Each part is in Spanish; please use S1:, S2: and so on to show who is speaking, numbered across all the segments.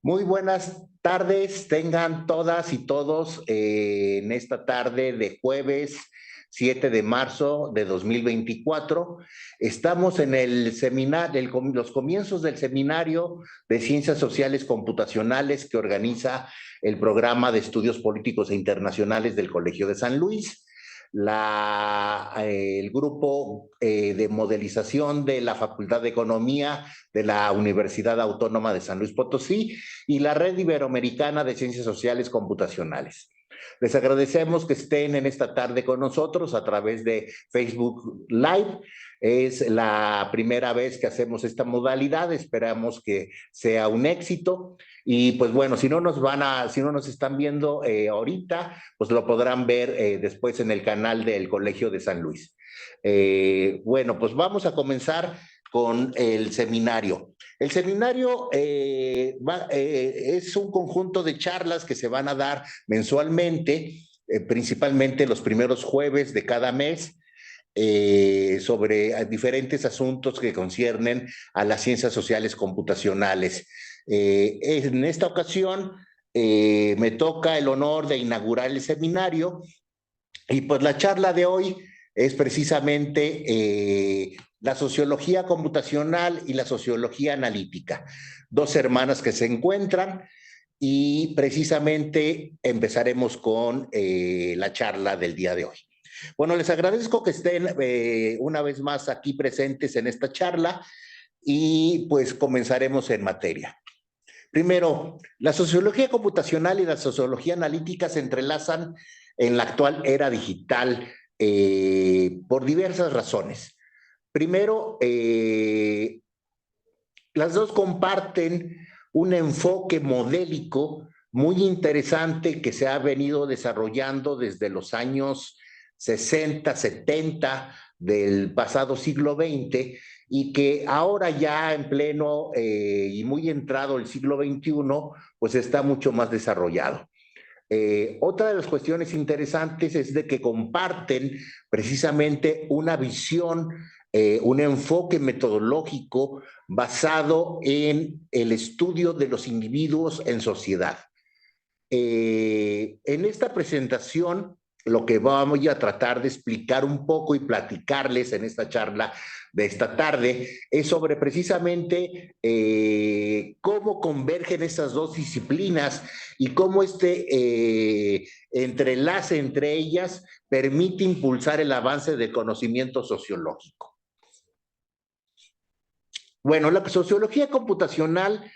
S1: Muy buenas tardes, tengan todas y todos en esta tarde de jueves 7 de marzo de 2024. Estamos en el seminario, los comienzos del seminario de Ciencias Sociales Computacionales que organiza el programa de Estudios Políticos e Internacionales del Colegio de San Luis, el grupo de modelización de la Facultad de Economía de la Universidad Autónoma de San Luis Potosí y la Red Iberoamericana de Ciencias Sociales Computacionales. Les agradecemos que estén en esta tarde con nosotros a través de Facebook Live. Es la primera vez que hacemos esta modalidad, esperamos que sea un éxito. Y pues bueno, si no nos están viendo ahorita, pues lo podrán ver después en el canal del Colegio de San Luis. Bueno, pues vamos a comenzar con el seminario. El seminario es un conjunto de charlas que se van a dar mensualmente, principalmente los primeros jueves de cada mes, sobre diferentes asuntos que conciernen a las ciencias sociales computacionales. En esta ocasión me toca el honor de inaugurar el seminario y pues la charla de hoy es precisamente la sociología computacional y la sociología analítica, dos hermanas que se encuentran y precisamente empezaremos con la charla del día de hoy. Bueno, les agradezco que estén una vez más aquí presentes en esta charla y pues comenzaremos en materia. Primero, la sociología computacional y la sociología analítica se entrelazan en la actual era digital por diversas razones. Primero, las dos comparten un enfoque modélico muy interesante que se ha venido desarrollando desde los años 60, 70 del pasado siglo XX y que ahora ya en pleno y muy entrado el siglo XXI, pues está mucho más desarrollado. Otra de las cuestiones interesantes es de que comparten precisamente una visión, un enfoque metodológico basado en el estudio de los individuos en sociedad. En esta presentación, lo que vamos a tratar de explicar un poco y platicarles en esta charla de esta tarde es sobre precisamente cómo convergen estas dos disciplinas y cómo entrelace entre ellas permite impulsar el avance del conocimiento sociológico. Bueno, la sociología computacional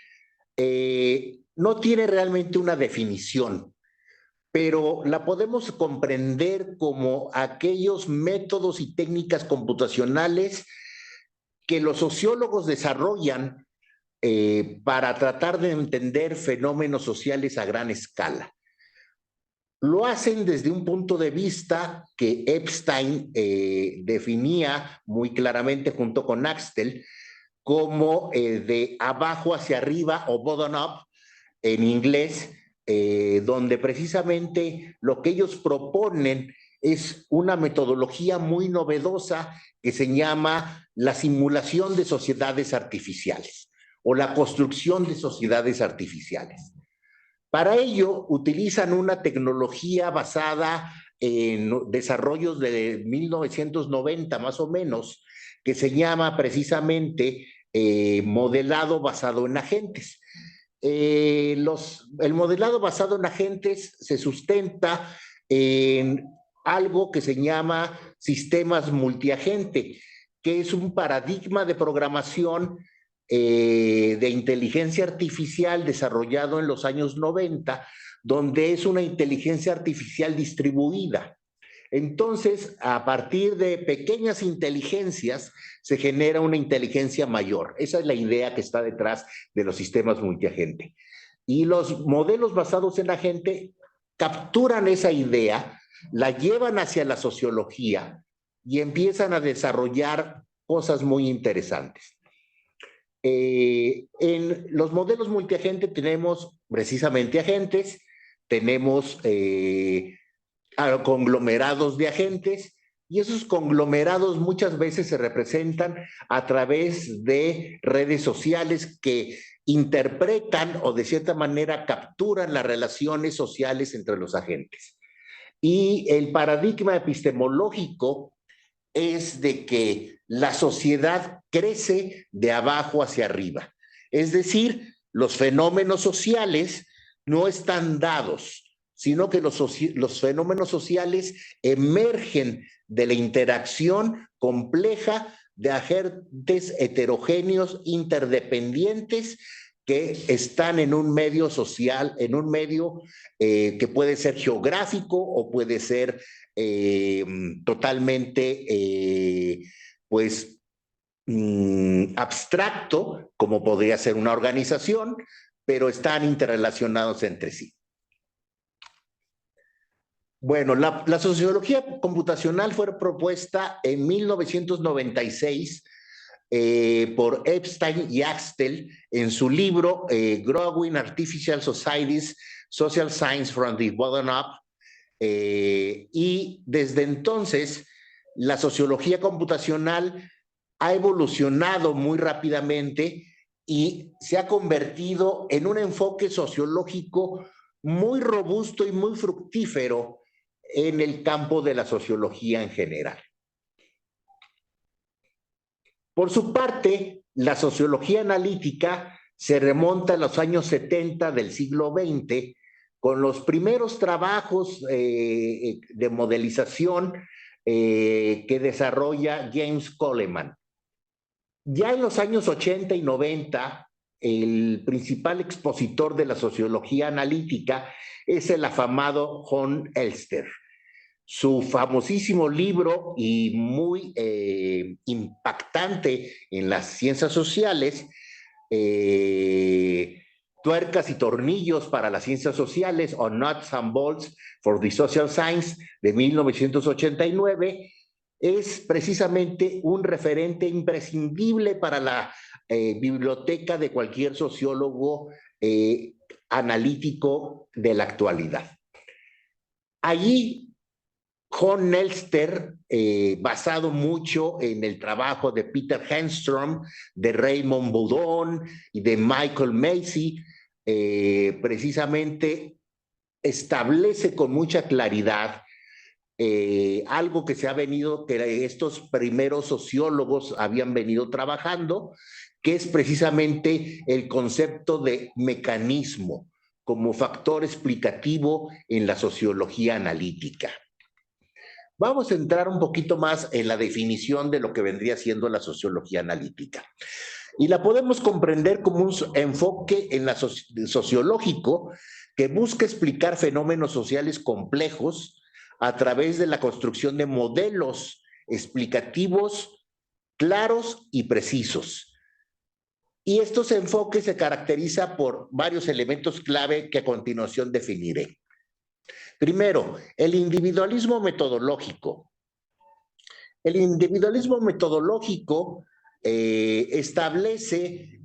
S1: no tiene realmente una definición, pero la podemos comprender como aquellos métodos y técnicas computacionales que los sociólogos desarrollan para tratar de entender fenómenos sociales a gran escala. Lo hacen desde un punto de vista que Epstein definía muy claramente junto con Axtell como de abajo hacia arriba o bottom up en inglés, donde precisamente lo que ellos proponen es una metodología muy novedosa que se llama la simulación de sociedades artificiales o la construcción de sociedades artificiales. Para ello utilizan una tecnología basada en desarrollos de 1990 más o menos, que se llama precisamente modelado basado en agentes. El modelado basado en agentes se sustenta en algo que se llama sistemas multiagente, que es un paradigma de programación de inteligencia artificial desarrollado en los años 90, donde es una inteligencia artificial distribuida. Entonces, a partir de pequeñas inteligencias, se genera una inteligencia mayor. Esa es la idea que está detrás de los sistemas multiagente. Y los modelos basados en agente capturan esa idea, la llevan hacia la sociología y empiezan a desarrollar cosas muy interesantes. En los modelos multiagente tenemos precisamente agentes, tenemos conglomerados de agentes y esos conglomerados muchas veces se representan a través de redes sociales que interpretan o de cierta manera capturan las relaciones sociales entre los agentes. Y el paradigma epistemológico es de que la sociedad crece de abajo hacia arriba. Es decir, los fenómenos sociales no están dados, sino que los fenómenos sociales emergen de la interacción compleja de agentes heterogéneos interdependientes que están en un medio social, en un medio que puede ser geográfico o puede ser totalmente, pues, abstracto, como podría ser una organización, pero están interrelacionados entre sí. Bueno, la sociología computacional fue propuesta en 1996 por Epstein y Axtell en su libro Growing Artificial Societies, Social Science from the Bottom Up. Y desde entonces, la sociología computacional ha evolucionado muy rápidamente y se ha convertido en un enfoque sociológico muy robusto y muy fructífero en el campo de la sociología en general. Por su parte, la sociología analítica se remonta a los años 70 del siglo XX con los primeros trabajos de modelización que desarrolla James Coleman. Ya en los años 80 y 90, el principal expositor de la sociología analítica es el afamado John Elster. Su famosísimo libro y muy impactante en las ciencias sociales, Tuercas y Tornillos para las Ciencias Sociales, o Nuts and Bolts for the Social Science, de 1989, es precisamente un referente imprescindible para la biblioteca de cualquier sociólogo analítico de la actualidad. Allí, John Elster, basado mucho en el trabajo de Peter Handstrom, de Raymond Boudon y de Michael Macy, precisamente establece con mucha claridad algo que que estos primeros sociólogos habían venido trabajando, que es precisamente el concepto de mecanismo como factor explicativo en la sociología analítica. Vamos a entrar un poquito más en la definición de lo que vendría siendo la sociología analítica. Y la podemos comprender como un enfoque en la sociológico que busca explicar fenómenos sociales complejos a través de la construcción de modelos explicativos claros y precisos. Y estos enfoques se caracterizan por varios elementos clave que a continuación definiré. Primero, el individualismo metodológico. El individualismo metodológico establece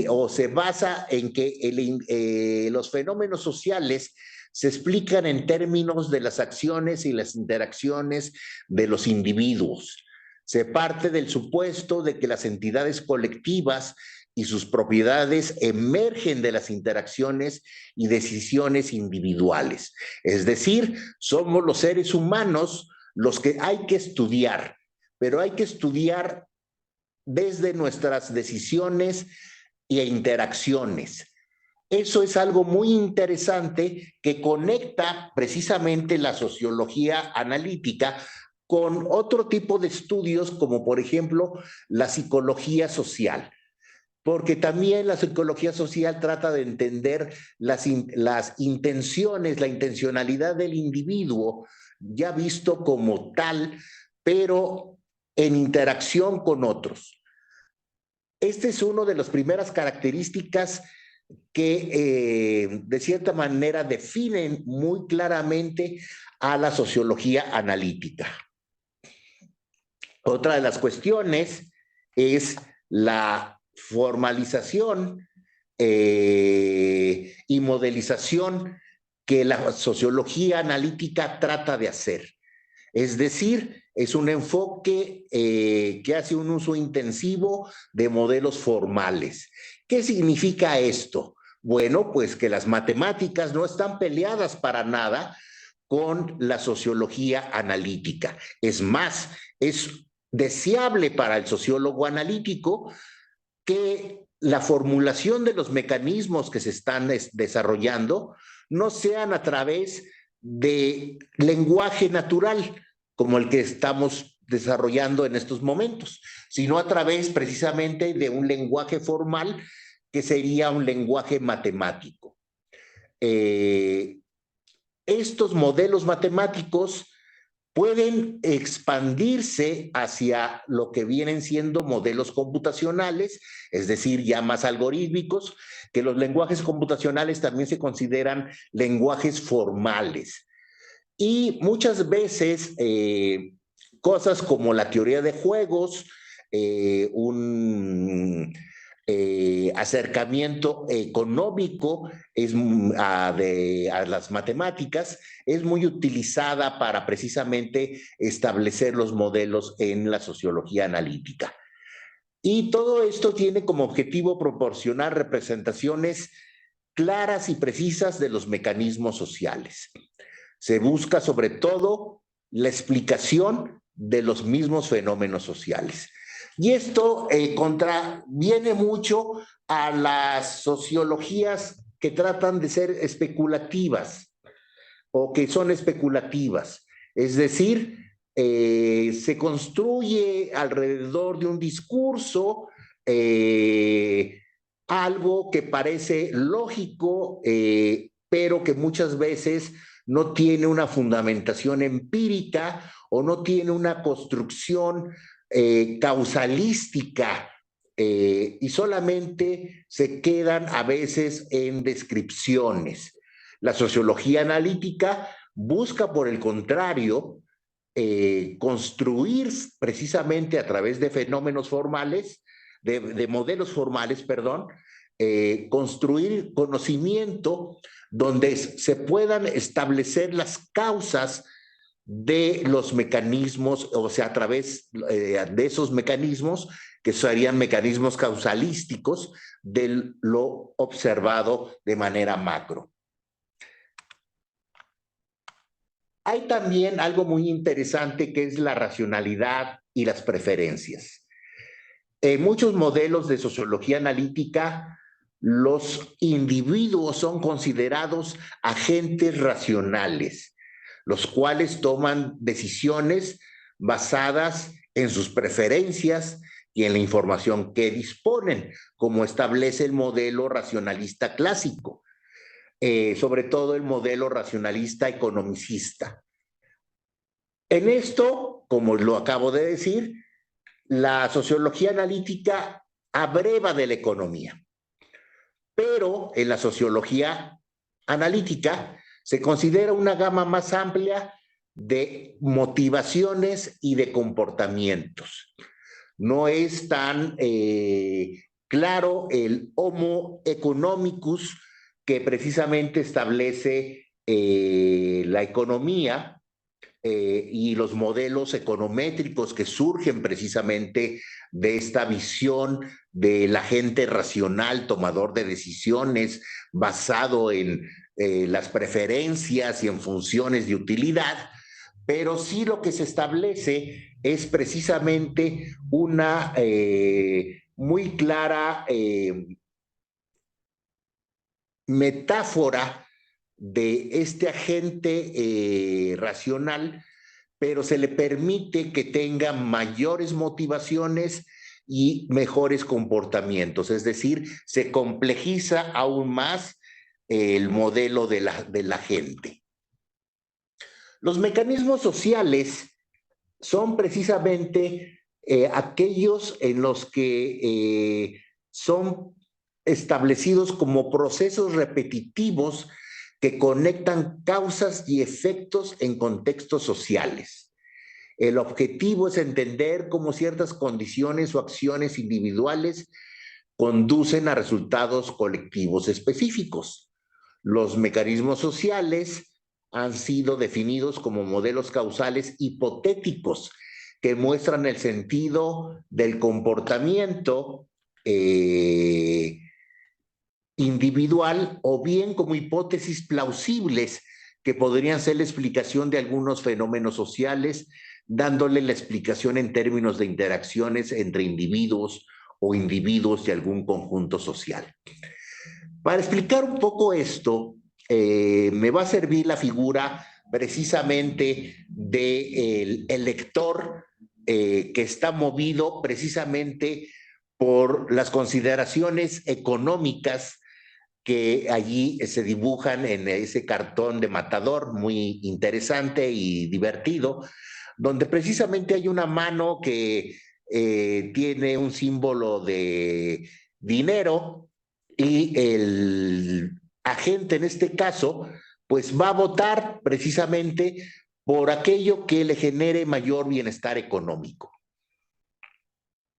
S1: o se basa en que los fenómenos sociales se explican en términos de las acciones y las interacciones de los individuos. Se parte del supuesto de que las entidades colectivas y sus propiedades emergen de las interacciones y decisiones individuales. Es decir, somos los seres humanos los que hay que estudiar, pero hay que estudiar desde nuestras decisiones e interacciones. Eso es algo muy interesante que conecta precisamente la sociología analítica con otro tipo de estudios, como por ejemplo la psicología social. Porque también la psicología social trata de entender las intenciones, la intencionalidad del individuo, ya visto como tal, pero en interacción con otros. Esta es una de las primeras características que de cierta manera definen muy claramente a la sociología analítica. Otra de las cuestiones es la formalización y modelización que la sociología analítica trata de hacer. Es decir, es un enfoque que hace un uso intensivo de modelos formales, ¿Qué significa esto? Bueno, pues que las matemáticas no están peleadas para nada con la sociología analítica. Es más, es deseable para el sociólogo analítico que la formulación de los mecanismos que se están desarrollando no sean a través de lenguaje natural, como el que estamos desarrollando en estos momentos, sino a través precisamente de un lenguaje formal que sería un lenguaje matemático. Estos modelos matemáticos pueden expandirse hacia lo que vienen siendo modelos computacionales, es decir, ya más algorítmicos, que los lenguajes computacionales también se consideran lenguajes formales. Y muchas veces cosas como la teoría de juegos, un acercamiento económico a las matemáticas es muy utilizada para precisamente establecer los modelos en la sociología analítica. Y todo esto tiene como objetivo proporcionar representaciones claras y precisas de los mecanismos sociales. Se busca sobre todo la explicación de los mismos fenómenos sociales. Y esto contraviene mucho a las sociologías que tratan de ser especulativas o que son especulativas. Es decir, se construye alrededor de un discurso algo que parece lógico, pero que muchas veces no tiene una fundamentación empírica o no tiene una construcción causalística y solamente se quedan a veces en descripciones. La sociología analítica busca, por el contrario, construir precisamente a través de fenómenos formales, de modelos formales, perdón, construir conocimiento donde se puedan establecer las causas de los mecanismos, o sea, a través de esos mecanismos, que serían mecanismos causalísticos de lo observado de manera macro. Hay también algo muy interesante que es la racionalidad y las preferencias. En muchos modelos de sociología analítica, los individuos son considerados agentes racionales, los cuales toman decisiones basadas en sus preferencias y en la información que disponen, como establece el modelo racionalista clásico, sobre todo el modelo racionalista economicista. En esto, como lo acabo de decir, la sociología analítica abreva de la economía, pero en la sociología analítica se considera una gama más amplia de motivaciones y de comportamientos. No es tan claro el homo economicus que precisamente establece la economía y los modelos econométricos que surgen precisamente de esta visión del agente racional, tomador de decisiones, basado en las preferencias y en funciones de utilidad, pero sí lo que se establece es precisamente una muy clara metáfora de este agente racional, pero se le permite que tenga mayores motivaciones y mejores comportamientos, es decir, se complejiza aún más el modelo de la gente. Los mecanismos sociales son precisamente aquellos en los que son establecidos como procesos repetitivos que conectan causas y efectos en contextos sociales. El objetivo es entender cómo ciertas condiciones o acciones individuales conducen a resultados colectivos específicos. Los mecanismos sociales han sido definidos como modelos causales hipotéticos que muestran el sentido del comportamiento individual o bien como hipótesis plausibles que podrían ser la explicación de algunos fenómenos sociales, dándole la explicación en términos de interacciones entre individuos o individuos de algún conjunto social. Para explicar un poco esto, me va a servir la figura precisamente del lector que está movido precisamente por las consideraciones económicas que allí se dibujan en ese cartón de Matador, muy interesante y divertido, donde precisamente hay una mano que tiene un símbolo de dinero y el agente en este caso pues va a votar precisamente por aquello que le genere mayor bienestar económico.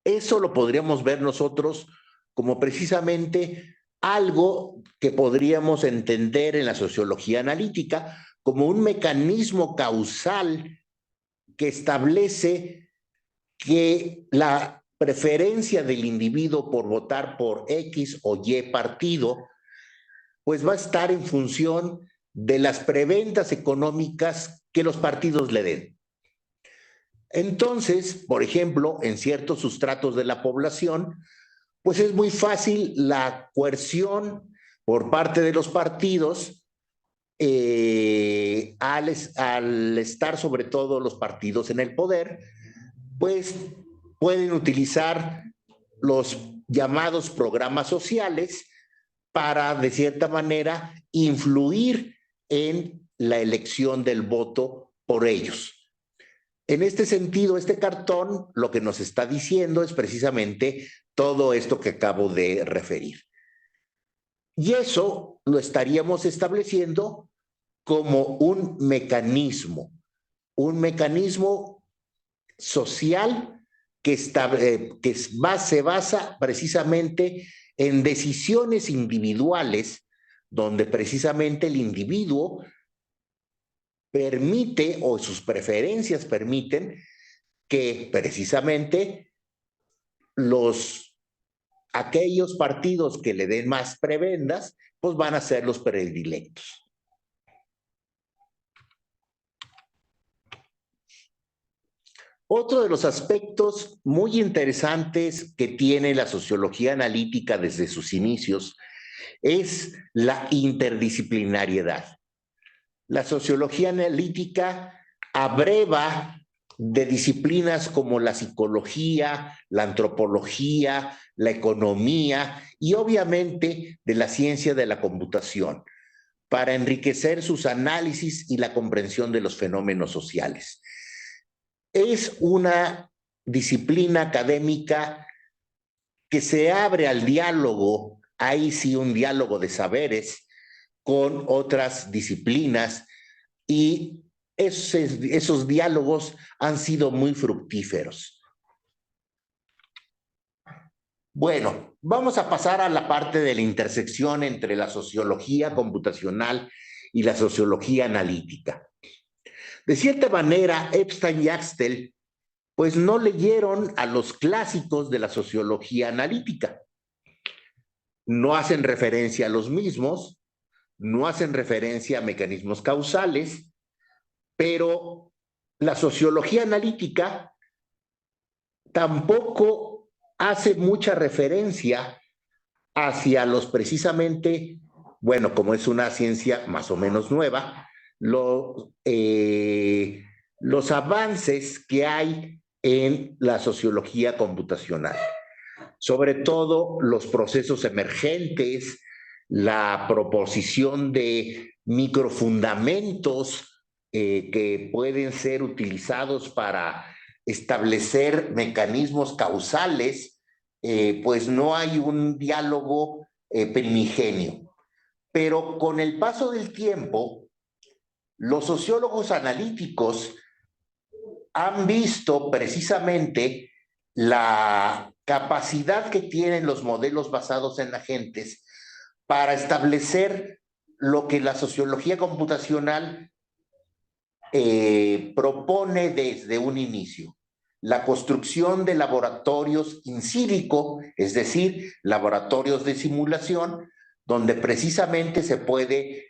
S1: Eso lo podríamos ver nosotros como precisamente algo que podríamos entender en la sociología analítica como un mecanismo causal que establece que la preferencia del individuo por votar por X o Y partido, pues va a estar en función de las preventas económicas que los partidos le den. Entonces, por ejemplo, en ciertos sustratos de la población, pues es muy fácil la coerción por parte de los partidos al estar sobre todo los partidos en el poder, pues pueden utilizar los llamados programas sociales para, de cierta manera, influir en la elección del voto por ellos. En este sentido, este cartón lo que nos está diciendo es precisamente todo esto que acabo de referir. Y eso lo estaríamos estableciendo como un mecanismo social que se basa precisamente en decisiones individuales, donde precisamente el individuo permite o sus preferencias permiten que precisamente aquellos partidos que le den más prebendas, pues van a ser los predilectos. Otro de los aspectos muy interesantes que tiene la sociología analítica desde sus inicios es la interdisciplinariedad. La sociología analítica abreva de disciplinas como la psicología, la antropología, la economía y obviamente de la ciencia de la computación para enriquecer sus análisis y la comprensión de los fenómenos sociales. Es una disciplina académica que se abre al diálogo, ahí sí un diálogo de saberes con otras disciplinas y esos diálogos han sido muy fructíferos. Bueno, vamos a pasar a la parte de la intersección entre la sociología computacional y la sociología analítica. De cierta manera, Epstein y Axtell pues no leyeron a los clásicos de la sociología analítica. No hacen referencia a los mismos, no hacen referencia a mecanismos causales, pero la sociología analítica tampoco hace mucha referencia hacia los precisamente, bueno, como es una ciencia más o menos nueva, los avances que hay en la sociología computacional, sobre todo los procesos emergentes, la proposición de microfundamentos que pueden ser utilizados para establecer mecanismos causales, pues no hay un diálogo primigenio. Pero con el paso del tiempo, los sociólogos analíticos han visto precisamente la capacidad que tienen los modelos basados en agentes para establecer lo que la sociología computacional propone desde un inicio: la construcción de laboratorios in silico, es decir, laboratorios de simulación, donde precisamente se puede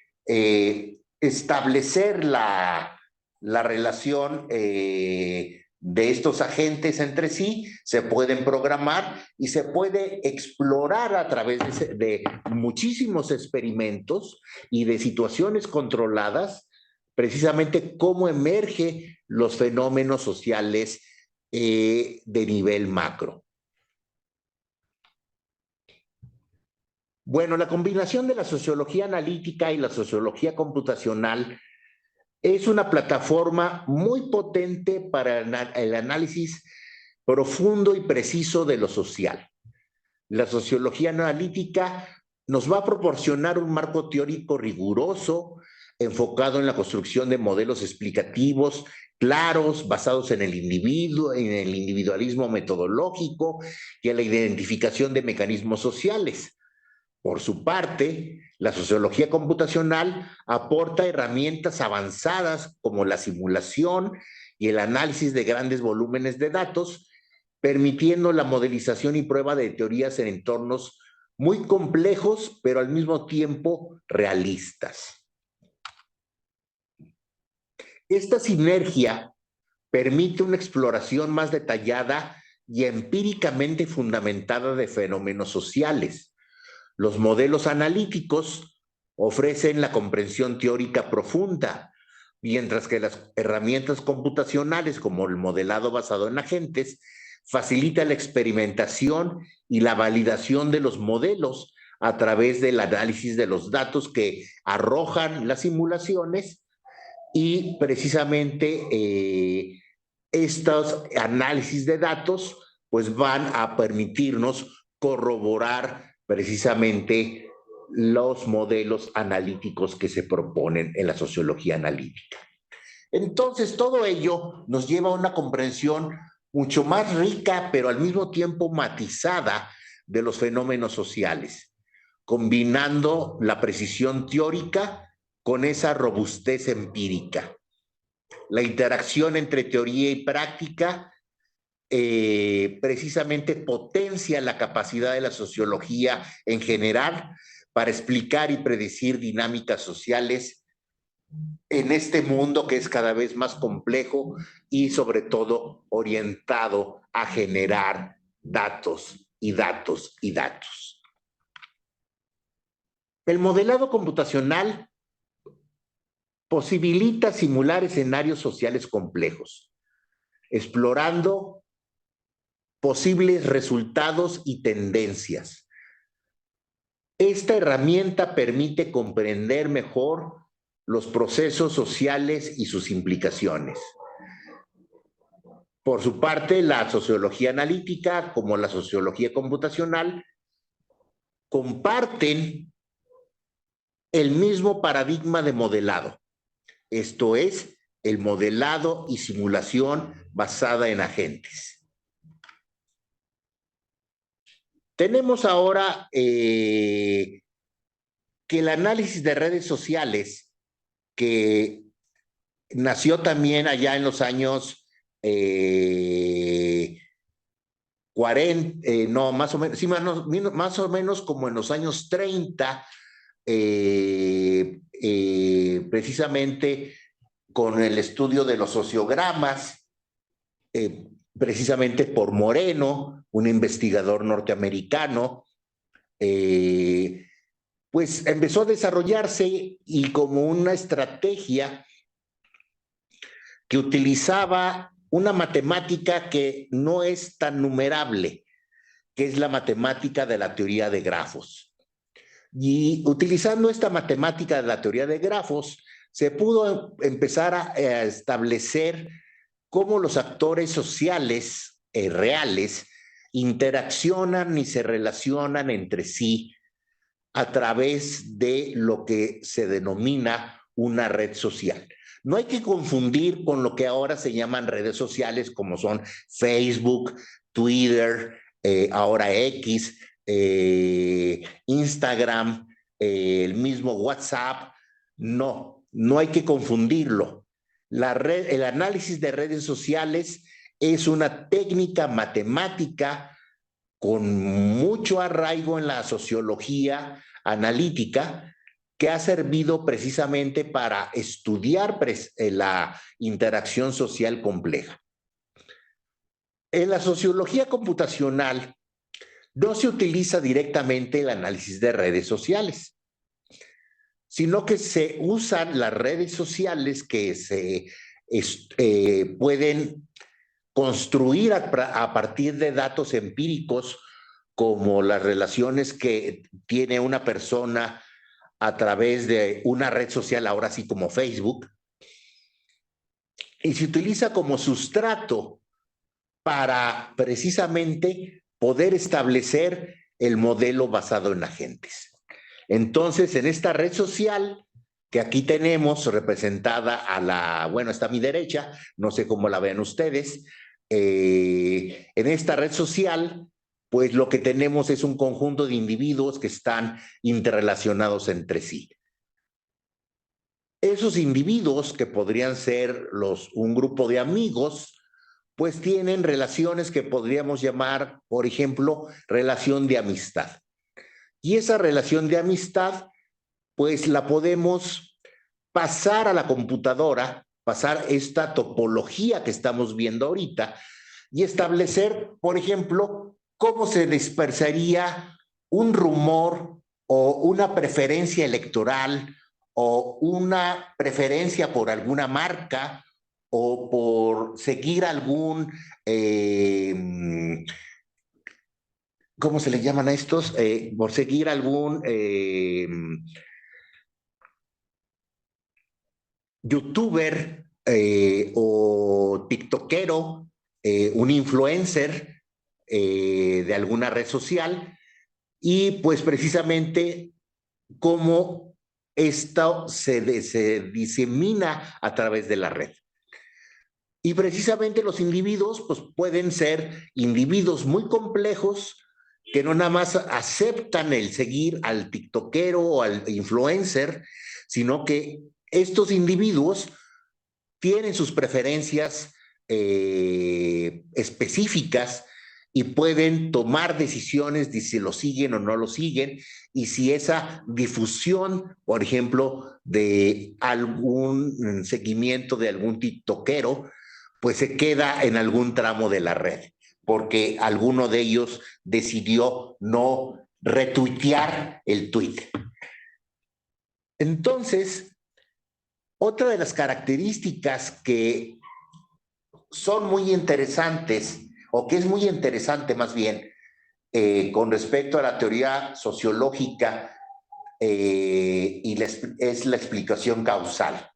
S1: establecer la relación de estos agentes entre sí, se pueden programar y se puede explorar a través de muchísimos experimentos y de situaciones controladas, precisamente cómo emergen los fenómenos sociales de nivel macro. Bueno, la combinación de la sociología analítica y la sociología computacional es una plataforma muy potente para el análisis profundo y preciso de lo social. La sociología analítica nos va a proporcionar un marco teórico riguroso, enfocado en la construcción de modelos explicativos claros, basados en el individuo, en el individualismo metodológico y en la identificación de mecanismos sociales. Por su parte, la sociología computacional aporta herramientas avanzadas como la simulación y el análisis de grandes volúmenes de datos, permitiendo la modelización y prueba de teorías en entornos muy complejos, pero al mismo tiempo realistas. Esta sinergia permite una exploración más detallada y empíricamente fundamentada de fenómenos sociales. Los modelos analíticos ofrecen la comprensión teórica profunda, mientras que las herramientas computacionales, como el modelado basado en agentes, facilitan la experimentación y la validación de los modelos a través del análisis de los datos que arrojan las simulaciones y precisamente estos análisis de datos pues van a permitirnos corroborar precisamente los modelos analíticos que se proponen en la sociología analítica. Entonces, todo ello nos lleva a una comprensión mucho más rica, pero al mismo tiempo matizada de los fenómenos sociales, combinando la precisión teórica con esa robustez empírica. La interacción entre teoría y práctica precisamente potencia la capacidad de la sociología en general para explicar y predecir dinámicas sociales en este mundo que es cada vez más complejo y sobre todo orientado a generar datos y datos y datos. El modelado computacional posibilita simular escenarios sociales complejos, explorando posibles resultados y tendencias. Esta herramienta permite comprender mejor los procesos sociales y sus implicaciones. Por su parte, la sociología analítica, como la sociología computacional, comparten el mismo paradigma de modelado. Esto es, el modelado y simulación basada en agentes. Tenemos ahora que el análisis de redes sociales, que nació también allá en los años 40, no, más o menos, sí, más o menos como en los años 30, precisamente con el estudio de los sociogramas, precisamente por Moreno, un investigador norteamericano, pues empezó a desarrollarse y como una estrategia que utilizaba una matemática que no es tan numerable, que es la matemática de la teoría de grafos. Y utilizando esta matemática de la teoría de grafos, se pudo empezar a establecer cómo los actores sociales reales interaccionan y se relacionan entre sí a través de lo que se denomina una red social. No hay que confundir con lo que ahora se llaman redes sociales, como son Facebook, Twitter, ahora X, Instagram, el mismo WhatsApp. No, no hay que confundirlo. El análisis de redes sociales es una técnica matemática con mucho arraigo en la sociología analítica que ha servido precisamente para estudiar la interacción social compleja. En la sociología computacional no se utiliza directamente el análisis de redes sociales, sino que se usan las redes sociales que se pueden construir a partir de datos empíricos, como las relaciones que tiene una persona a través de una red social, ahora sí como Facebook, y se utiliza como sustrato para precisamente poder establecer el modelo basado en agentes. Entonces, en esta red social que aquí tenemos representada a la, bueno, está a mi derecha, no sé cómo la vean ustedes, en esta red social, pues lo que tenemos es un conjunto de individuos que están interrelacionados entre sí. Esos individuos, que podrían ser un grupo de amigos, pues tienen relaciones que podríamos llamar, por ejemplo, relación de amistad. Y esa relación de amistad, pues la podemos pasar a la computadora, pasar esta topología que estamos viendo ahorita y establecer, por ejemplo, cómo se dispersaría un rumor o una preferencia electoral o una preferencia por alguna marca o por seguir algún, ¿cómo se le llaman a estos? Por seguir algún youtuber o tiktokero, un influencer de alguna red social, y pues precisamente cómo esto se disemina a través de la red. Y precisamente los individuos pues pueden ser individuos muy complejos que no nada más aceptan el seguir al tiktokero o al influencer, sino que estos individuos tienen sus preferencias específicas y pueden tomar decisiones de si lo siguen o no lo siguen, y si esa difusión, por ejemplo, de algún seguimiento de algún tiktokero, pues se queda en algún tramo de la red, porque alguno de ellos decidió no retuitear el tweet. Entonces, otra de las características que son muy interesantes, o que es muy interesante más bien, con respecto a la teoría sociológica, es la explicación causal.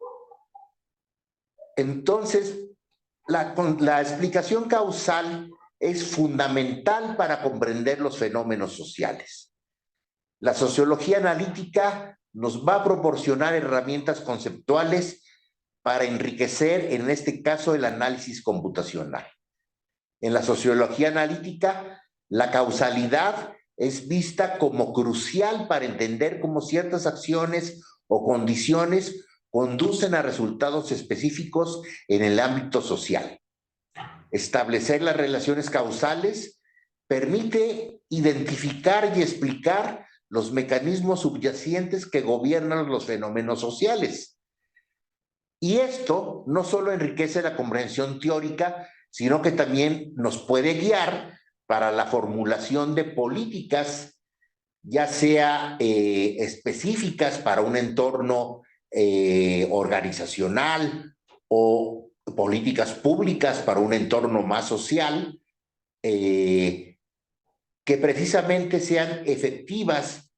S1: Entonces, la explicación causal es fundamental para comprender los fenómenos sociales. La sociología analítica nos va a proporcionar herramientas conceptuales para enriquecer, en este caso, el análisis computacional. En la sociología analítica, la causalidad es vista como crucial para entender cómo ciertas acciones o condiciones conducen a resultados específicos en el ámbito social. Establecer las relaciones causales permite identificar y explicar los mecanismos subyacentes que gobiernan los fenómenos sociales. Y esto no solo enriquece la comprensión teórica, sino que también nos puede guiar para la formulación de políticas, ya sea específicas para un entorno organizacional, o políticas públicas para un entorno más social, que precisamente sean efectivas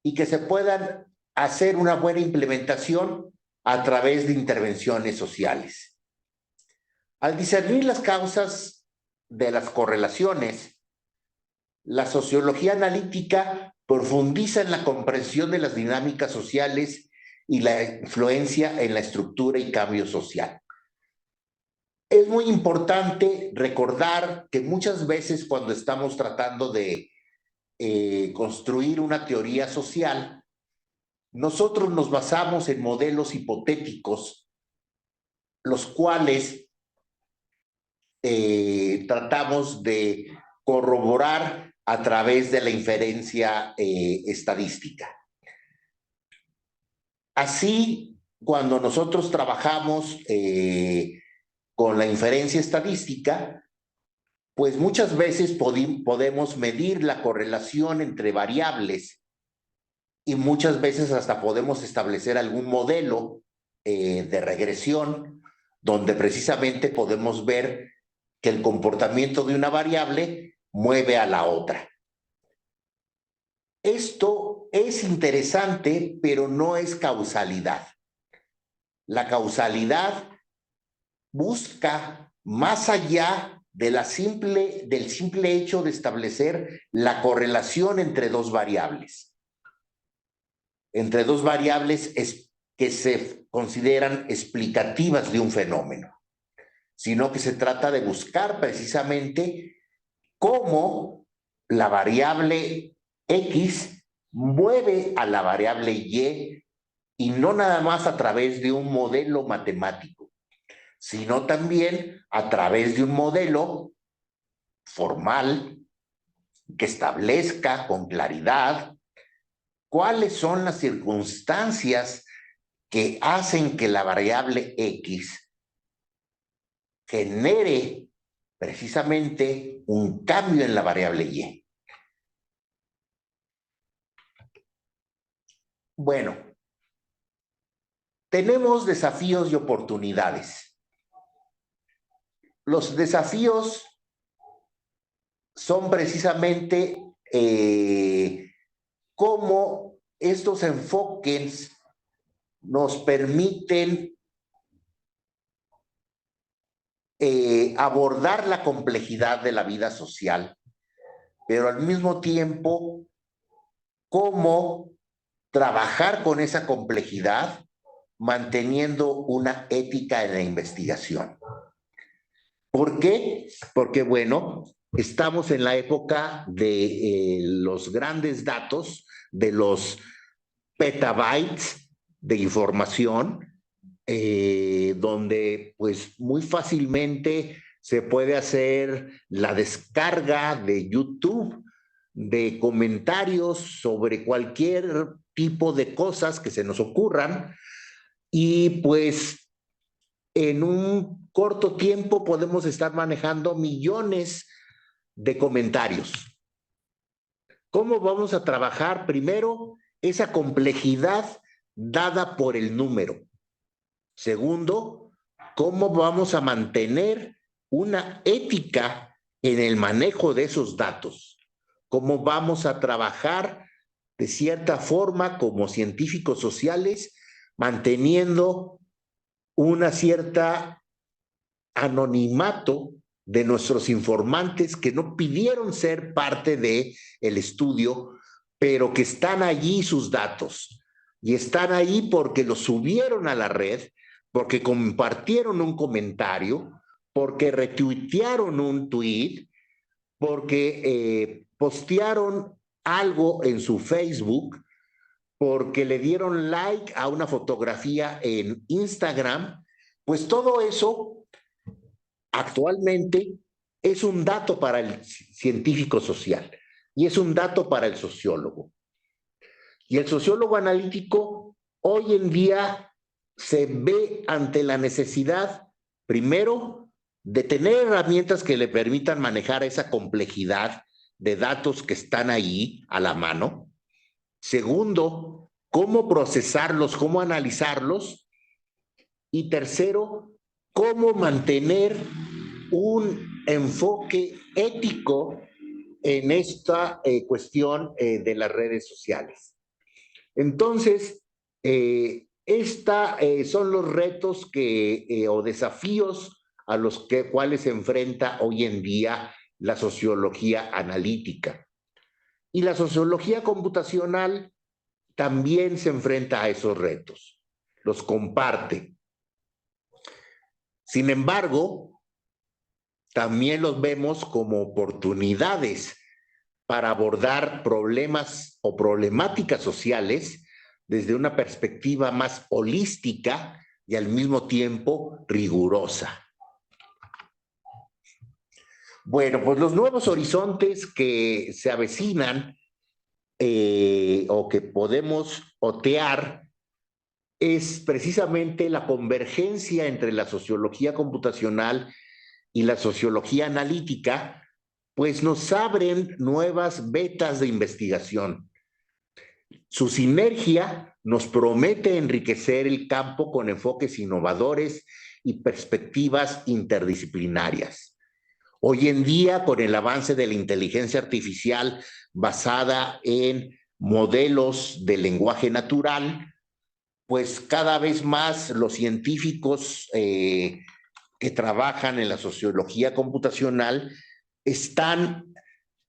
S1: y que se puedan hacer una buena implementación a través de intervenciones sociales. Al discernir las causas de las correlaciones, la sociología analítica profundiza en la comprensión de las dinámicas sociales y la influencia en la estructura y cambio social. Es muy importante recordar que muchas veces cuando estamos tratando de construir una teoría social, nosotros nos basamos en modelos hipotéticos, los cuales tratamos de corroborar a través de la inferencia estadística. Así, cuando nosotros trabajamos con la inferencia estadística, pues muchas veces podemos medir la correlación entre variables y muchas veces hasta podemos establecer algún modelo de regresión donde precisamente podemos ver que el comportamiento de una variable mueve a la otra. Esto es interesante, pero no es causalidad. La causalidad busca más allá de del simple hecho de establecer la correlación entre dos variables. Entre dos variables que se consideran explicativas de un fenómeno, sino que se trata de buscar precisamente cómo la variable X mueve a la variable y no nada más a través de un modelo matemático, sino también a través de un modelo formal que establezca con claridad cuáles son las circunstancias que hacen que la variable X genere precisamente un cambio en la variable Y. Bueno, tenemos desafíos y oportunidades. Los desafíos son precisamente cómo estos enfoques nos permiten abordar la complejidad de la vida social, pero al mismo tiempo, cómo trabajar con esa complejidad manteniendo una ética en la investigación. ¿Por qué? Porque, bueno, estamos en la época de los grandes datos, de los petabytes de información, donde pues muy fácilmente se puede hacer la descarga de YouTube, de comentarios sobre cualquier tipo de cosas que se nos ocurran y pues en un corto tiempo podemos estar manejando millones de comentarios. ¿Cómo vamos a trabajar primero esa complejidad dada por el número? Segundo, ¿cómo vamos a mantener una ética en el manejo de esos datos? ¿Cómo vamos a trabajar de cierta forma como científicos sociales manteniendo una cierta anonimato de nuestros informantes que no pidieron ser parte del estudio, pero que están allí sus datos? Y están ahí porque los subieron a la red, porque compartieron un comentario, porque retuitearon un tweet, porque postearon algo en su Facebook, porque le dieron like a una fotografía en Instagram. Pues todo eso actualmente es un dato para el científico social y es un dato para el sociólogo. Y el sociólogo analítico hoy en día se ve ante la necesidad, primero, de tener herramientas que le permitan manejar esa complejidad de datos que están ahí a la mano. Segundo, cómo procesarlos, cómo analizarlos. Y tercero, cómo mantener un enfoque ético en esta cuestión de las redes sociales. Entonces, son los retos o desafíos a los cuales se enfrenta hoy en día la sociología analítica. Y la sociología computacional también se enfrenta a esos retos, los comparte. Sin embargo, también los vemos como oportunidades para abordar problemas o problemáticas sociales desde una perspectiva más holística y al mismo tiempo rigurosa. Bueno, pues los nuevos horizontes que se avecinan o que podemos otear es precisamente la convergencia entre la sociología computacional y la sociología analítica, pues nos abren nuevas vetas de investigación. Su sinergia nos promete enriquecer el campo con enfoques innovadores y perspectivas interdisciplinarias. Hoy en día, con el avance de la inteligencia artificial basada en modelos de lenguaje natural, pues cada vez más los científicos que trabajan en la sociología computacional están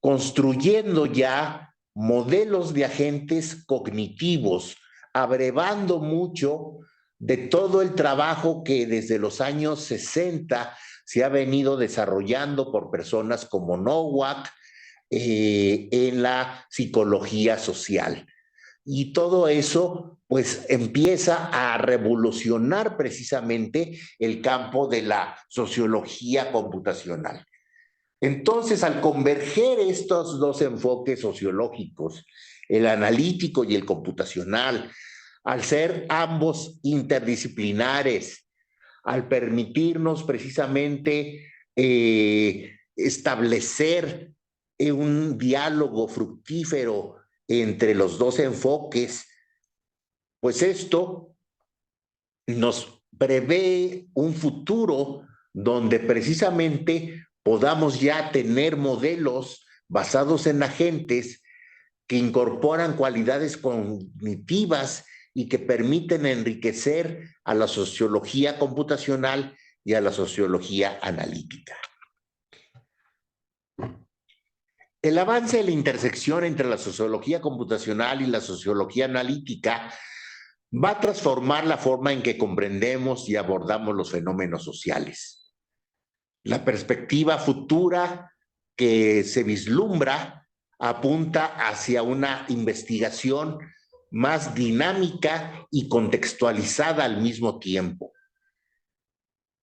S1: construyendo ya modelos de agentes cognitivos, abrevando mucho de todo el trabajo que desde los años 60 se ha venido desarrollando por personas como Nowak en la psicología social. Y todo eso pues empieza a revolucionar precisamente el campo de la sociología computacional. Entonces, al converger estos dos enfoques sociológicos, el analítico y el computacional, al ser ambos interdisciplinares, al permitirnos precisamente establecer un diálogo fructífero entre los dos enfoques, pues esto nos prevé un futuro donde precisamente podamos ya tener modelos basados en agentes que incorporan cualidades cognitivas y que permiten enriquecer a la sociología computacional y a la sociología analítica. El avance de la intersección entre la sociología computacional y la sociología analítica va a transformar la forma en que comprendemos y abordamos los fenómenos sociales. La perspectiva futura que se vislumbra apunta hacia una investigación más dinámica y contextualizada al mismo tiempo.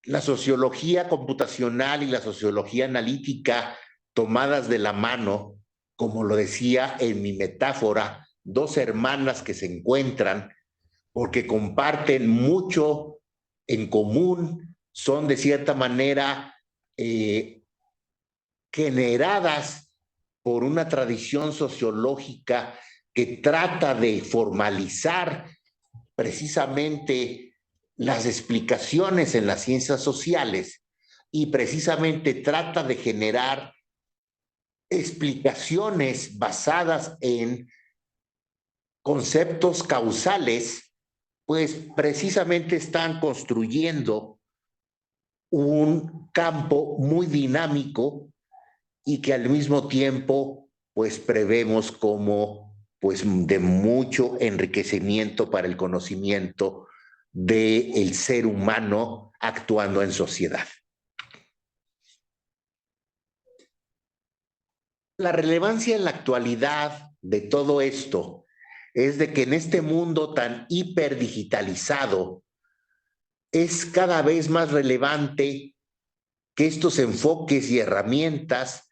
S1: La sociología computacional y la sociología analítica, tomadas de la mano, como lo decía en mi metáfora, dos hermanas que se encuentran porque comparten mucho en común, son de cierta manera generadas por una tradición sociológica que trata de formalizar precisamente las explicaciones en las ciencias sociales y precisamente trata de generar explicaciones basadas en conceptos causales, pues precisamente están construyendo un campo muy dinámico y que al mismo tiempo pues prevemos como pues de mucho enriquecimiento para el conocimiento del ser humano actuando en sociedad. La relevancia en la actualidad de todo esto es de que en este mundo tan hiperdigitalizado es cada vez más relevante que estos enfoques y herramientas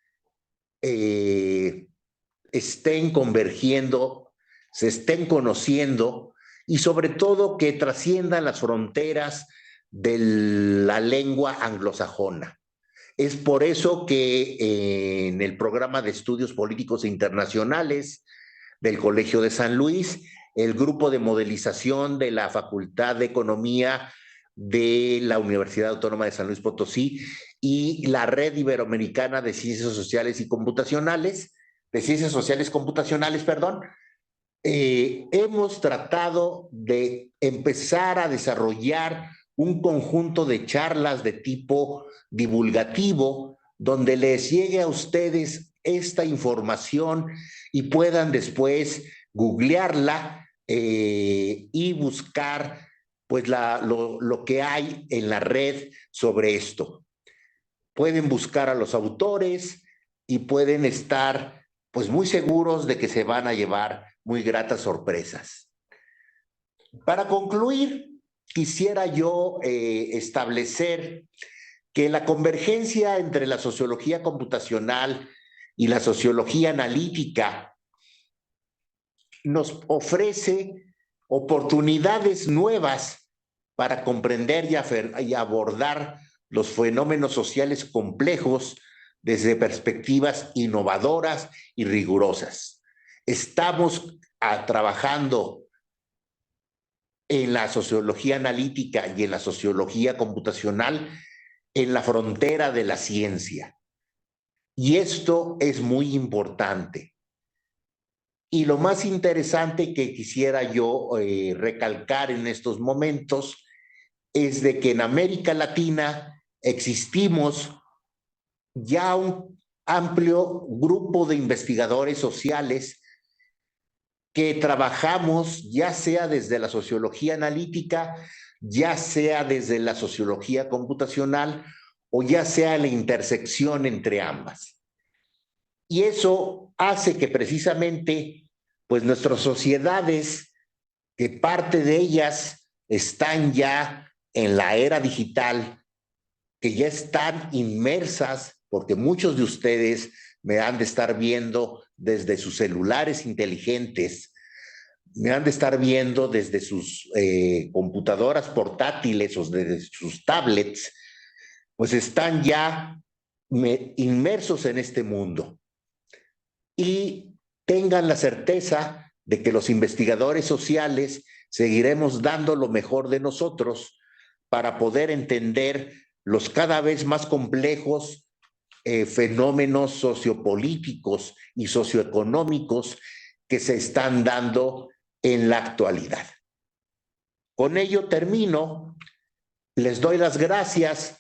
S1: estén convergiendo, se estén conociendo y sobre todo que trasciendan las fronteras de la lengua anglosajona. Es por eso que en el programa de estudios políticos e internacionales del Colegio de San Luis, el grupo de modelización de la Facultad de Economía de la Universidad Autónoma de San Luis Potosí y la Red Iberoamericana de Ciencias Sociales y Computacionales, perdón, hemos tratado de empezar a desarrollar un conjunto de charlas de tipo divulgativo donde les llegue a ustedes esta información y puedan después googlearla y buscar pues lo que hay en la red sobre esto. Pueden buscar a los autores y pueden estar pues muy seguros de que se van a llevar muy gratas sorpresas. Para concluir, quisiera yo establecer que la convergencia entre la sociología computacional y la sociología analítica nos ofrece oportunidades nuevas para comprender y abordar los fenómenos sociales complejos desde perspectivas innovadoras y rigurosas. Estamos trabajando en la sociología analítica y en la sociología computacional en la frontera de la ciencia. Y esto es muy importante. Y lo más interesante que quisiera yo recalcar en estos momentos es de que en América Latina existimos ya un amplio grupo de investigadores sociales que trabajamos ya sea desde la sociología analítica, ya sea desde la sociología computacional o ya sea la intersección entre ambas. Y eso hace que precisamente pues nuestras sociedades, que parte de ellas están ya en la era digital, que ya están inmersas, porque muchos de ustedes me han de estar viendo desde sus celulares inteligentes, me han de estar viendo desde sus computadoras portátiles o desde sus tablets, pues están ya inmersos en este mundo. Y tengan la certeza de que los investigadores sociales seguiremos dando lo mejor de nosotros para poder entender los cada vez más complejos fenómenos sociopolíticos y socioeconómicos que se están dando en la actualidad. Con ello termino, les doy las gracias,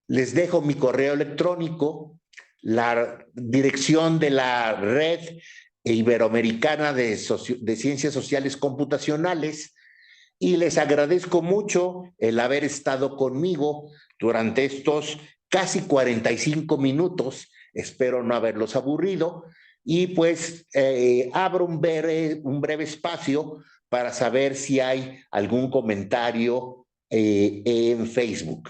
S1: les dejo mi correo electrónico, la dirección de la Red Iberoamericana de Ciencias Sociales Computacionales, y les agradezco mucho el haber estado conmigo durante estos casi 45 minutos. Espero no haberlos aburrido y pues abro un breve espacio para saber si hay algún comentario en Facebook.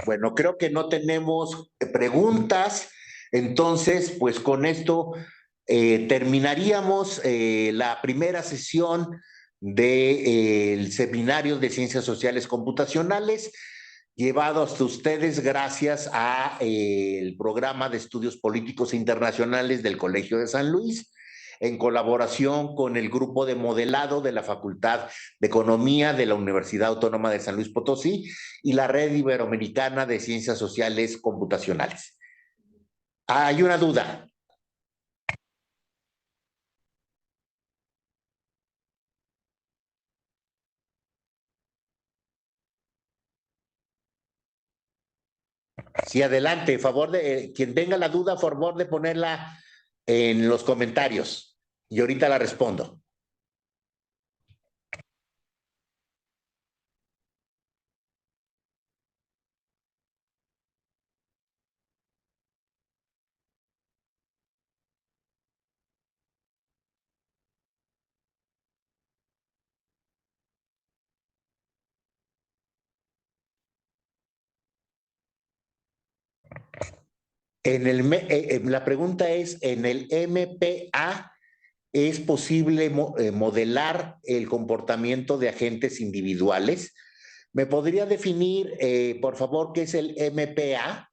S1: Bueno, creo que no tenemos preguntas, entonces, pues con esto terminaríamos la primera sesión del seminario de Ciencias Sociales Computacionales, llevado hasta ustedes gracias al programa de estudios políticos internacionales del Colegio de San Luis, en colaboración con el grupo de modelado de la Facultad de Economía de la Universidad Autónoma de San Luis Potosí y la Red Iberoamericana de Ciencias Sociales Computacionales. Hay una duda. Sí, adelante, favor de quien tenga la duda, favor de ponerla en los comentarios y ahorita la respondo. La pregunta es, ¿en el MPA es posible modelar el comportamiento de agentes individuales? ¿Me podría definir, por favor, qué es el MPA?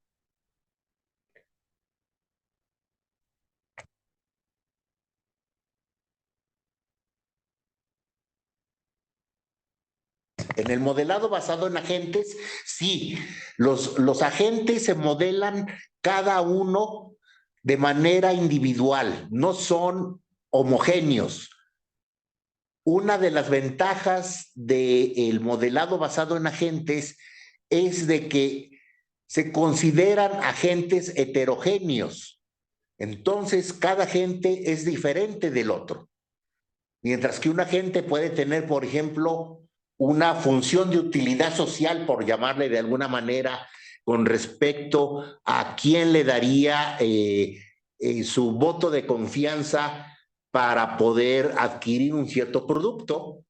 S1: En el modelado basado en agentes, sí, los agentes se modelan cada uno de manera individual, no son homogéneos. Una de las ventajas del modelado basado en agentes es de que se consideran agentes heterogéneos. Entonces, cada agente es diferente del otro. Mientras que un agente puede tener, por ejemplo, una función de utilidad social, por llamarle de alguna manera, con respecto a quién le daría su voto de confianza para poder adquirir un cierto producto,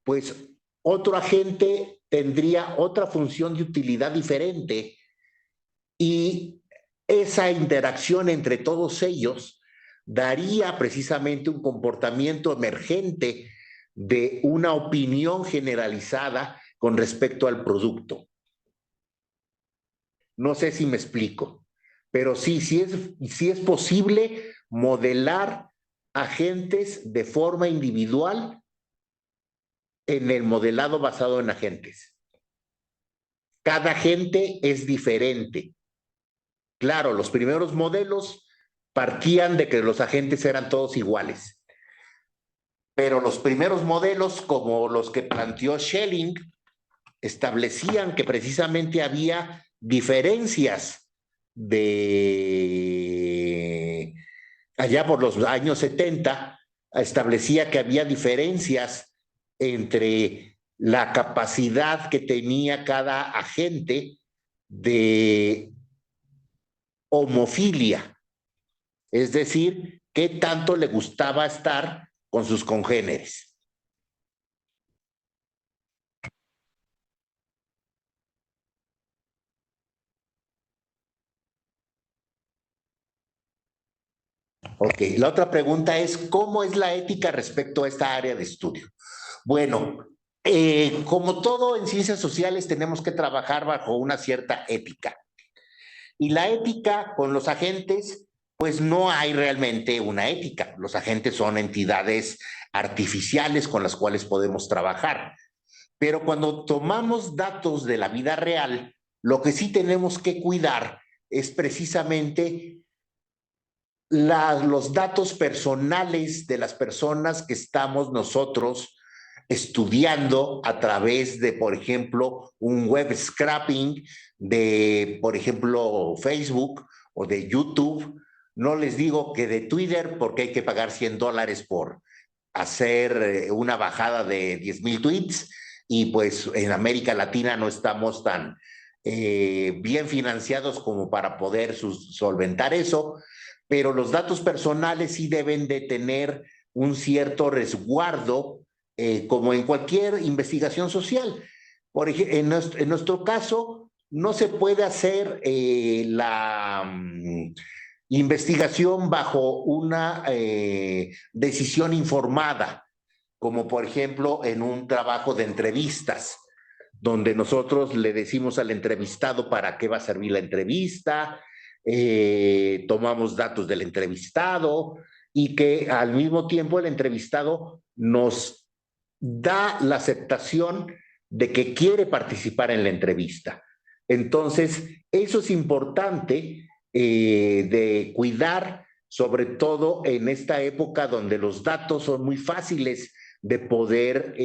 S1: pues otro agente tendría otra función de utilidad diferente y esa interacción entre todos ellos daría precisamente un comportamiento emergente de una opinión generalizada con respecto al producto. No sé si me explico, pero sí es posible modelar agentes de forma individual en el modelado basado en agentes. Cada agente es diferente. Claro, los primeros modelos partían de que los agentes eran todos iguales, pero los primeros modelos, como los que planteó Schelling, establecían que precisamente había diferencias de allá por los años 70, establecía que había diferencias entre la capacidad que tenía cada agente de homofilia, es decir, qué tanto le gustaba estar con sus congéneres. Ok, la otra pregunta es, ¿cómo es la ética respecto a esta área de estudio? Bueno, como todo en ciencias sociales, tenemos que trabajar bajo una cierta ética. Y la ética con los agentes, pues no hay realmente una ética. Los agentes son entidades artificiales con las cuales podemos trabajar. Pero cuando tomamos datos de la vida real, lo que sí tenemos que cuidar es precisamente los datos personales de las personas que estamos nosotros estudiando a través de, por ejemplo, un web scraping de, por ejemplo, Facebook o de YouTube. No les digo que de Twitter porque hay que pagar $100 por hacer una bajada de 10,000 tweets y pues en América Latina no estamos tan bien financiados como para poder solventar eso, pero los datos personales sí deben de tener un cierto resguardo, como en cualquier investigación social. Por ejemplo, en nuestro caso, no se puede hacer investigación bajo una decisión informada, como por ejemplo en un trabajo de entrevistas, donde nosotros le decimos al entrevistado para qué va a servir la entrevista, tomamos datos del entrevistado y que al mismo tiempo el entrevistado nos da la aceptación de que quiere participar en la entrevista. Entonces, eso es importante de cuidar, sobre todo en esta época donde los datos son muy fáciles de poder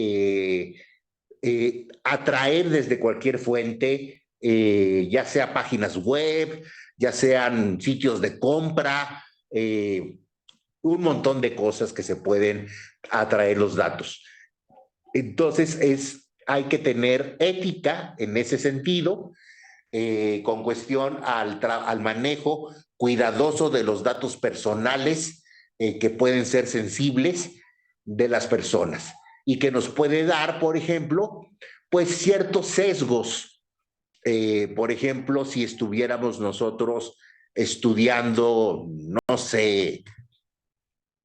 S1: atraer desde cualquier fuente, ya sea páginas web, ya sean sitios de compra, un montón de cosas que se pueden atraer los datos. Entonces, hay que tener ética en ese sentido, con cuestión al manejo cuidadoso de los datos personales que pueden ser sensibles de las personas y que nos puede dar, por ejemplo, pues ciertos sesgos. Por ejemplo, si estuviéramos nosotros estudiando, no sé,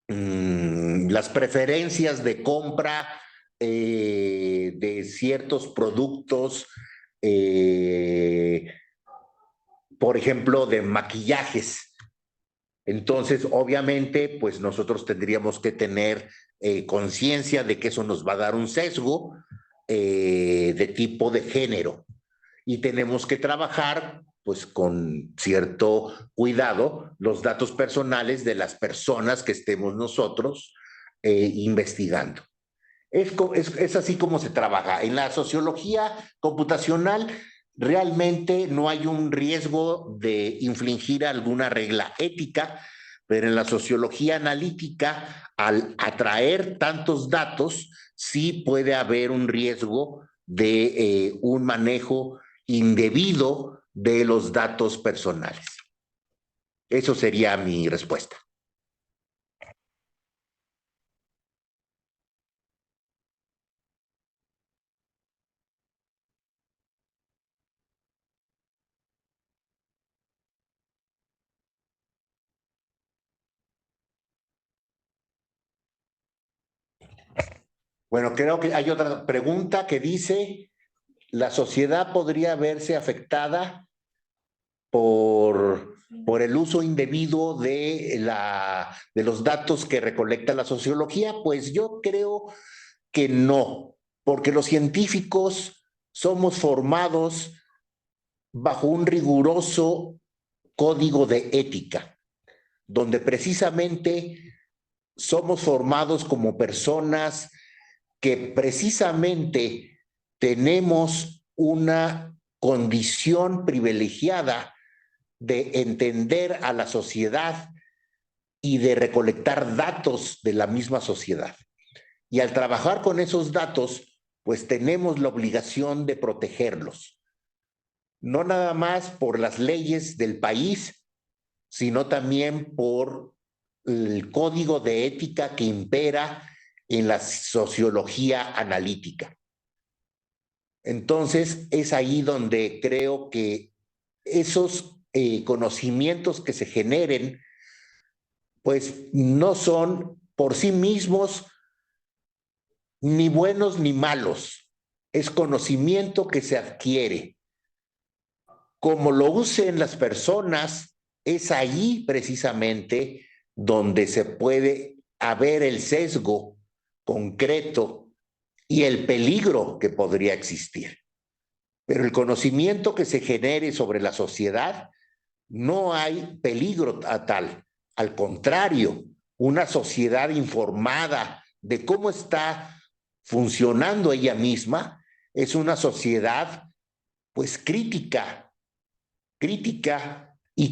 S1: las preferencias de compra de ciertos productos, eh, por ejemplo, de maquillajes. Entonces, obviamente, pues nosotros tendríamos que tener conciencia de que eso nos va a dar un sesgo de tipo de género y tenemos que trabajar pues con cierto cuidado los datos personales de las personas que estemos nosotros investigando. Es así como se trabaja. En la sociología computacional realmente no hay un riesgo de infringir alguna regla ética, pero en la sociología analítica, al atraer tantos datos, sí puede haber un riesgo de un manejo indebido de los datos personales. Eso sería mi respuesta. Bueno, creo que hay otra pregunta que dice, ¿la sociedad podría verse afectada por el uso indebido de los datos que recolecta la sociología? Pues yo creo que no, porque los científicos somos formados bajo un riguroso código de ética, donde precisamente somos formados como personas que precisamente tenemos una condición privilegiada de entender a la sociedad y de recolectar datos de la misma sociedad. Y al trabajar con esos datos, pues tenemos la obligación de protegerlos, no nada más por las leyes del país, sino también por el código de ética que impera en la sociología analítica. Entonces, es ahí donde creo que esos conocimientos que se generen, pues no son por sí mismos ni buenos ni malos. Es conocimiento que se adquiere. Como lo usen las personas, es ahí precisamente donde se puede haber el sesgo concreto y el peligro que podría existir. Pero el conocimiento que se genere sobre la sociedad, no hay peligro a tal. Al contrario, una sociedad informada de cómo está funcionando ella misma es una sociedad pues crítica y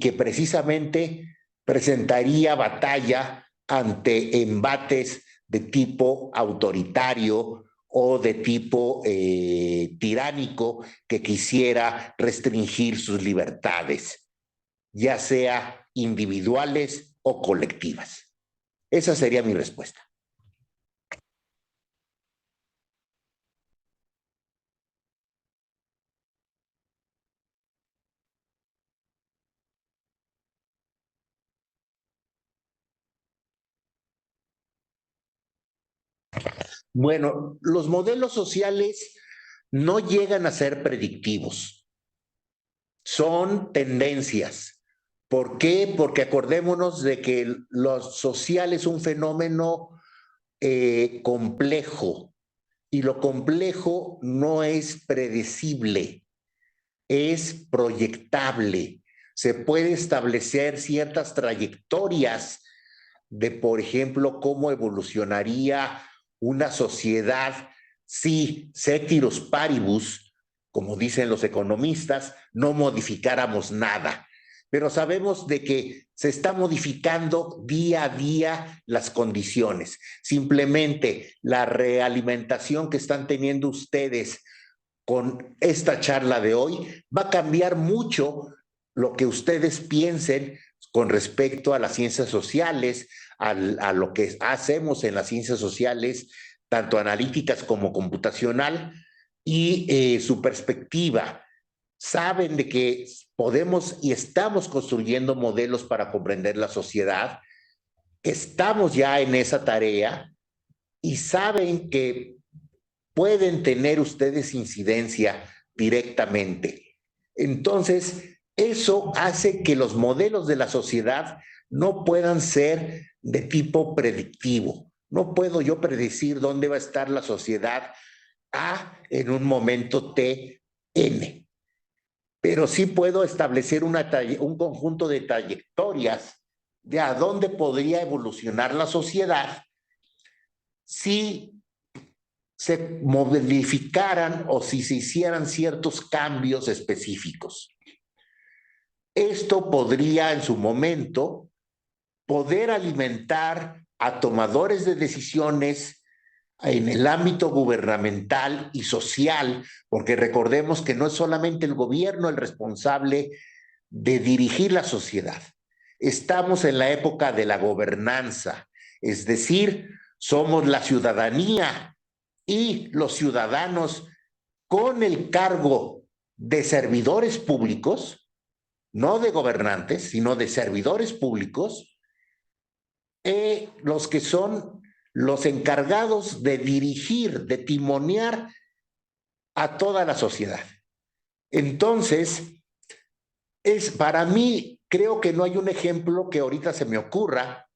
S1: que precisamente presentaría batalla ante embates de tipo autoritario o de tipo tiránico que quisiera restringir sus libertades, ya sea individuales o colectivas. Esa sería mi respuesta. Bueno, los modelos sociales no llegan a ser predictivos, son tendencias. ¿Por qué? Porque acordémonos de que lo social es un fenómeno complejo y lo complejo no es predecible, es proyectable. Se puede establecer ciertas trayectorias de, por ejemplo, cómo evolucionaría una sociedad si ceteris paribus, como dicen los economistas, no modificáramos nada. Pero sabemos de que se está modificando día a día las condiciones. Simplemente la realimentación que están teniendo ustedes con esta charla de hoy va a cambiar mucho lo que ustedes piensen con respecto a las ciencias sociales, a lo que hacemos en las ciencias sociales, tanto analíticas como computacional, y su perspectiva. Saben de que podemos y estamos construyendo modelos para comprender la sociedad, estamos ya en esa tarea y saben que pueden tener ustedes incidencia directamente. Entonces, eso hace que los modelos de la sociedad no puedan ser de tipo predictivo. No puedo yo predecir dónde va a estar la sociedad A en un momento T, N, pero sí puedo establecer un conjunto de trayectorias de a dónde podría evolucionar la sociedad si se modificaran o si se hicieran ciertos cambios específicos. Esto podría en su momento poder alimentar a tomadores de decisiones en el ámbito gubernamental y social, porque recordemos que no es solamente el gobierno el responsable de dirigir la sociedad. Estamos en la época de la gobernanza, es decir, somos la ciudadanía y los ciudadanos con el cargo de servidores públicos, no de gobernantes, sino de servidores públicos, los que son los encargados de dirigir, de timonear a toda la sociedad. Entonces, para mí, creo que no hay un ejemplo que ahorita se me ocurra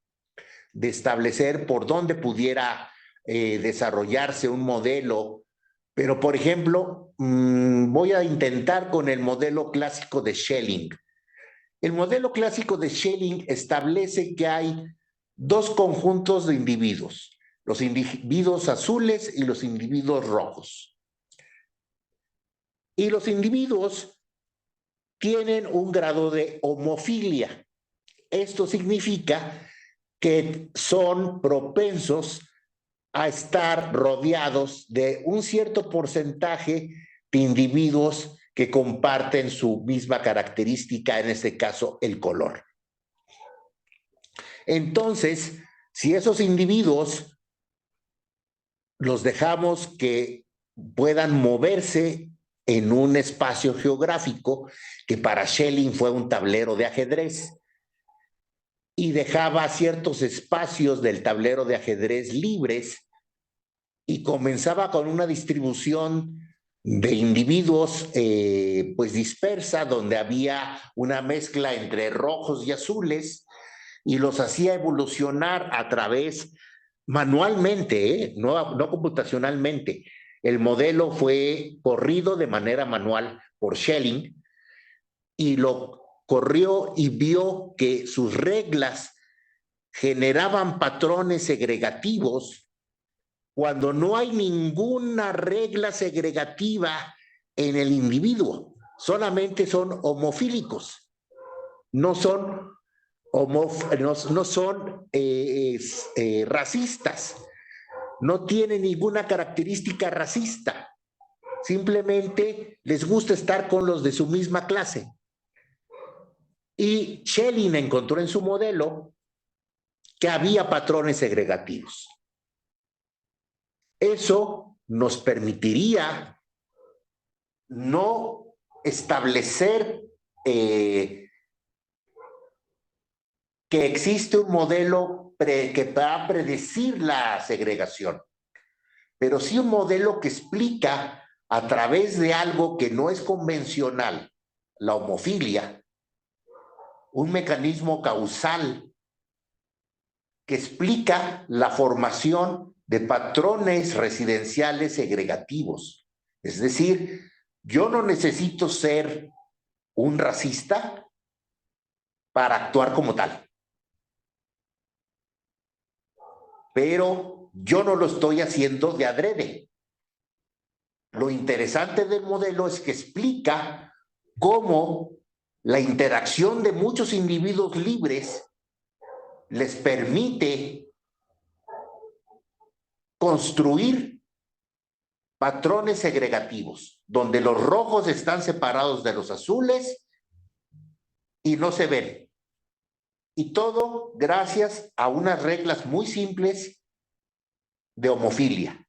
S1: de establecer por dónde pudiera desarrollarse un modelo, pero por ejemplo, voy a intentar con el modelo clásico de Schelling. El modelo clásico de Schelling establece que hay dos conjuntos de individuos, los individuos azules y los individuos rojos. Y los individuos tienen un grado de homofilia. Esto significa que son propensos a estar rodeados de un cierto porcentaje de individuos que comparten su misma característica, en este caso el color. Entonces, si esos individuos los dejamos que puedan moverse en un espacio geográfico que para Schelling fue un tablero de ajedrez, y dejaba ciertos espacios del tablero de ajedrez libres y comenzaba con una distribución de individuos pues dispersa, donde había una mezcla entre rojos y azules, y los hacía evolucionar a través manualmente, no computacionalmente. El modelo fue corrido de manera manual por Schelling, y lo corrió y vio que sus reglas generaban patrones segregativos cuando no hay ninguna regla segregativa en el individuo. Solamente son homofílicos, no son, no son racistas, no tienen ninguna característica racista, simplemente les gusta estar con los de su misma clase. Y Schelling encontró en su modelo que había patrones segregativos. Eso nos permitiría no establecer que existe un modelo que va a predecir la segregación, pero sí un modelo que explica a través de algo que no es convencional, la homofilia, un mecanismo causal que explica la formación de patrones residenciales segregativos. Es decir, yo no necesito ser un racista para actuar como tal, pero yo no lo estoy haciendo de adrede. Lo interesante del modelo es que explica cómo la interacción de muchos individuos libres les permite construir patrones segregativos, donde los rojos están separados de los azules y no se ven. Y todo gracias a unas reglas muy simples de homofilia.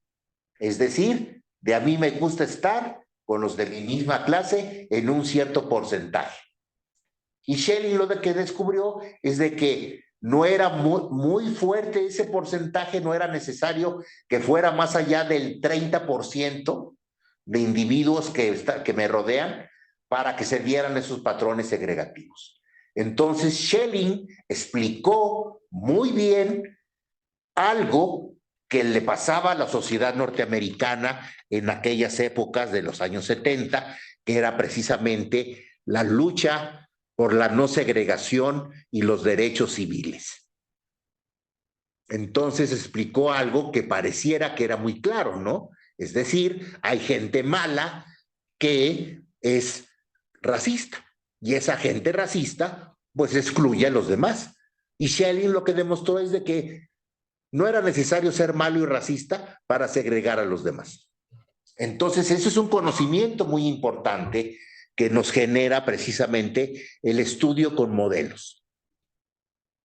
S1: Es decir, de a mí me gusta estar con los de mi misma clase en un cierto porcentaje. Y Schelling lo que descubrió es de que no era muy fuerte ese porcentaje, no era necesario que fuera más allá del 30% de individuos que me rodean para que se dieran esos patrones segregativos. Entonces Schelling explicó muy bien algo que le pasaba a la sociedad norteamericana en aquellas épocas de los años 70, que era precisamente la lucha por la no segregación y los derechos civiles. Entonces explicó algo que pareciera que era muy claro, ¿no? Es decir, hay gente mala que es racista, y esa gente racista pues excluye a los demás. Y Schelling lo que demostró es de que no era necesario ser malo y racista para segregar a los demás. Entonces, eso es un conocimiento muy importante que nos genera precisamente el estudio con modelos.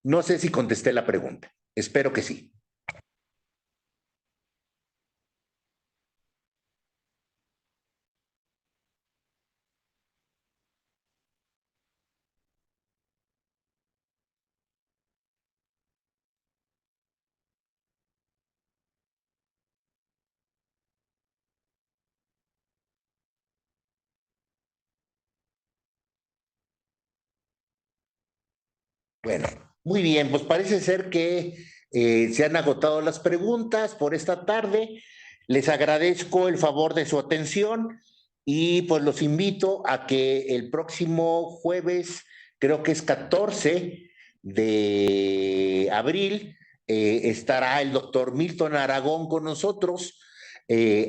S1: No sé si contesté la pregunta. Espero que sí. Bueno, muy bien, pues parece ser que se han agotado las preguntas por esta tarde. Les agradezco el favor de su atención y pues los invito a que el próximo jueves, creo que es 14 de abril, estará el doctor Milton Aragón con nosotros,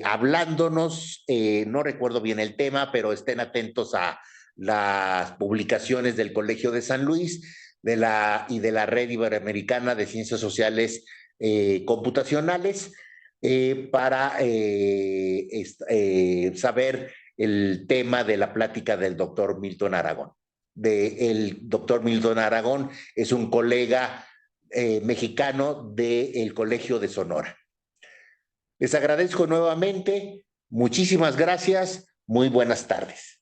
S1: hablándonos, no recuerdo bien el tema, pero estén atentos a las publicaciones del Colegio de San Luis y de la Red Iberoamericana de Ciencias Sociales Computacionales para saber el tema de la plática del doctor Milton Aragón. El doctor Milton Aragón es un colega mexicano del Colegio de Sonora. Les agradezco nuevamente, muchísimas gracias, muy buenas tardes.